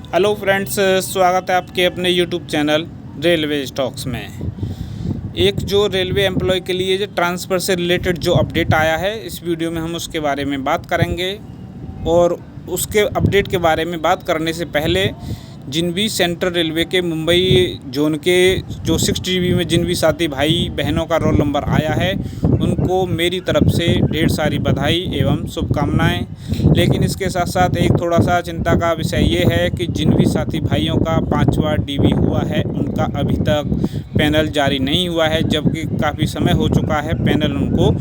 Hello friends, स्वागत है आपके अपने यूट्यूब चैनल रेलवे स्टॉक्स में। एक जो रेलवे एम्प्लॉय के लिए जो ट्रांसफ़र से रिलेटेड जो अपडेट आया है, इस वीडियो में हम उसके बारे में बात करेंगे। और उसके अपडेट के बारे में बात करने से पहले जिन भी सेंट्रल रेलवे के मुंबई जोन के जो 6 GB में जिन भी साथी भाई बहनों का रोल नंबर आया है, उनको मेरी तरफ से ढेर सारी बधाई एवं शुभकामनाएं। लेकिन इसके साथ साथ एक थोड़ा सा चिंता का विषय ये है कि जिन भी साथी भाइयों का 5वां DB हुआ है, उनका अभी तक पैनल जारी नहीं हुआ है, जबकि काफ़ी समय हो चुका है। पैनल उनको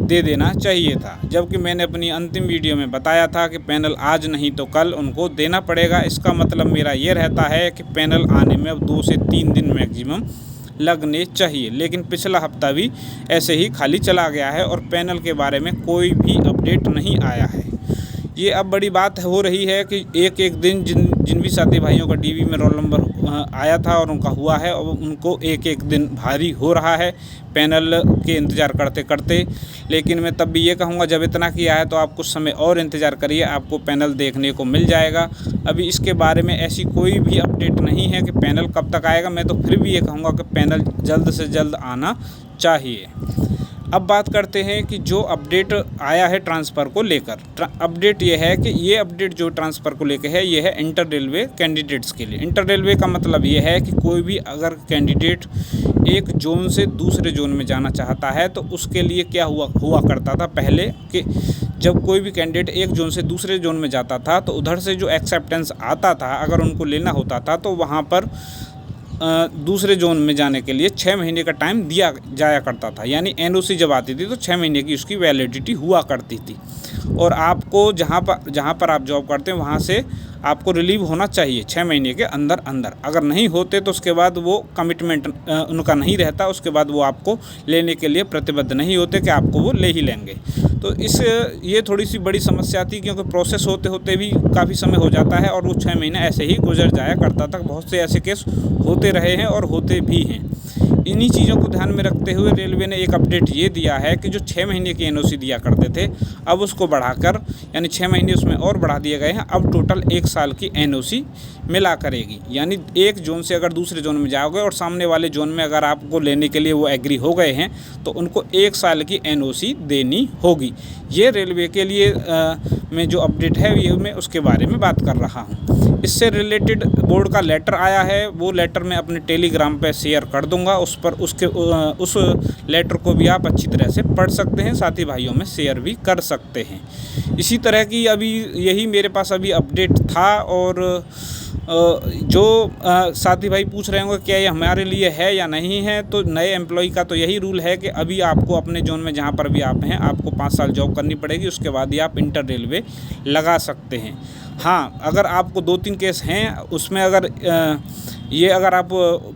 दे देना चाहिए था, जबकि मैंने अपनी अंतिम वीडियो में बताया था कि पैनल आज नहीं तो कल उनको देना पड़ेगा। इसका मतलब मेरा ये रहता है कि पैनल आने में अब 2 से 3 दिन मैक्सिमम लगने चाहिए। लेकिन पिछला हफ्ता भी ऐसे ही खाली चला गया है और पैनल के बारे में कोई भी अपडेट नहीं आया है। ये अब बड़ी बात हो रही है कि एक दिन जिन भी साथी भाइयों का DB में रोल नंबर आया था और उनका हुआ है, और उनको एक दिन भारी हो रहा है पैनल के इंतज़ार करते करते। लेकिन मैं तब भी ये कहूँगा, जब इतना किया है तो आप कुछ समय और इंतज़ार करिए, आपको पैनल देखने को मिल जाएगा। अभी इसके बारे में ऐसी कोई भी अपडेट नहीं है कि पैनल कब तक आएगा। मैं तो फिर भी ये कहूँगा कि पैनल जल्द से जल्द आना चाहिए। अब बात करते हैं कि जो अपडेट आया है ट्रांसफ़र को लेकर। अपडेट ये है कि ये अपडेट जो ट्रांसफ़र को लेकर है, ये है इंटर रेलवे कैंडिडेट्स के लिए। इंटर रेलवे का मतलब ये है कि कोई भी अगर कैंडिडेट एक जोन से दूसरे जोन में जाना चाहता है, तो उसके लिए क्या हुआ करता था पहले कि जब कोई भी कैंडिडेट एक जोन से दूसरे जोन में जाता था, तो उधर से जो एक्सेप्टेंस आता था, अगर उनको लेना होता था, तो वहाँ पर दूसरे जोन में जाने के लिए 6 महीने का टाइम दिया जाया करता था। यानी NOC जब आती थी तो 6 महीने की उसकी वैलिडिटी हुआ करती थी। और आपको जहाँ पर आप जॉब करते हैं, वहाँ से आपको रिलीव होना चाहिए 6 महीने के अंदर। अगर नहीं होते तो उसके बाद वो कमिटमेंट उनका नहीं रहता, उसके बाद वो आपको लेने के लिए प्रतिबद्ध नहीं होते कि आपको वो ले ही लेंगे। तो ये थोड़ी सी बड़ी समस्या थी, क्योंकि प्रोसेस होते होते भी काफ़ी समय हो जाता है और वो 6 महीने ऐसे ही गुजर जाया करता था। बहुत से ऐसे केस होते रहे हैं और होते भी हैं। इन्हीं चीज़ों को ध्यान में रखते हुए रेलवे ने एक अपडेट ये दिया है कि जो 6 महीने की NOC दिया करते थे, अब उसको बढ़ाकर यानी 6 महीने उसमें और बढ़ा दिए गए हैं। अब टोटल 1 साल की NOC मिला करेगी। यानी एक जोन से अगर दूसरे जोन में जाओगे और सामने वाले जोन में अगर आपको लेने के लिए वो एग्री हो गए हैं, तो उनको 1 साल की NOC देनी होगी। ये रेलवे के लिए में जो अपडेट है, ये मैं उसके बारे में बात कर रहा हूँ। इससे रिलेटेड बोर्ड का लेटर आया है, वो लेटर मैं अपने टेलीग्राम पे शेयर कर दूंगा। उस लेटर को भी आप अच्छी तरह से पढ़ सकते हैं, साथी भाइयों में शेयर भी कर सकते हैं। इसी तरह की अभी यही मेरे पास अभी अपडेट था। और जो साथी भाई पूछ रहे होंगे क्या ये हमारे लिए है या नहीं है, तो नए एम्प्लॉय का तो यही रूल है कि अभी आपको अपने जोन में जहाँ पर भी आप हैं, आपको 5 साल जॉब करनी पड़ेगी। उसके बाद ही आप इंटर रेलवे लगा सकते हैं। हाँ, अगर आपको 2-3 केस हैं, उसमें अगर आप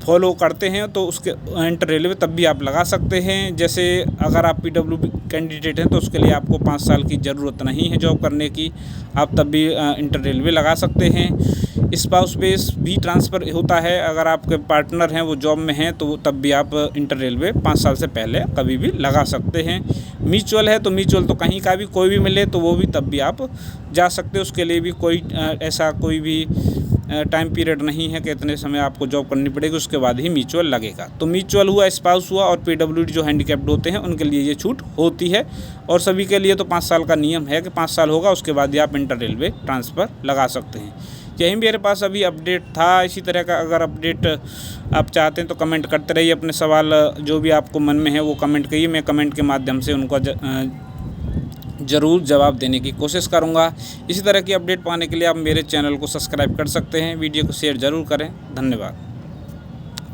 फॉलो करते हैं तो उसके इंटर रेलवे तब भी आप लगा सकते हैं। जैसे अगर आप PWD कैंडिडेट हैं, तो उसके लिए आपको 5 साल की ज़रूरत नहीं है जॉब करने की, आप तब भी इंटर रेलवे लगा सकते हैं। स्पाउस बेस भी ट्रांसफ़र होता है, अगर आपके पार्टनर हैं वो जॉब में हैं, तो तब भी आप इंटर रेलवे 5 साल से पहले कभी भी लगा सकते हैं। म्यूचुअल है तो म्यूचुअल तो कहीं का भी कोई भी मिले तो वो भी तब भी आप जा सकते हो। उसके लिए भी ऐसा कोई भी टाइम पीरियड नहीं है कि इतने समय आपको जॉब करनी पड़ेगी, उसके बाद ही म्यूचुअल लगेगा। तो म्यूचुअल हुआ, स्पाउस हुआ और PWD जो हैंडीकैप्ड होते हैं, उनके लिए ये छूट होती है। और सभी के लिए तो 5 साल का नियम है कि 5 साल होगा, उसके बाद ही आप इंटर रेलवे ट्रांसफ़र लगा सकते हैं। यही मेरे पास अभी अपडेट था। इसी तरह का अगर अपडेट आप चाहते हैं तो कमेंट करते रहिए। अपने सवाल जो भी आपको मन में है वो कमेंट करिए, मैं कमेंट के माध्यम से उनको ज़रूर जवाब देने की कोशिश करूँगा। इसी तरह की अपडेट पाने के लिए आप मेरे चैनल को सब्सक्राइब कर सकते हैं। वीडियो को शेयर ज़रूर करें। धन्यवाद।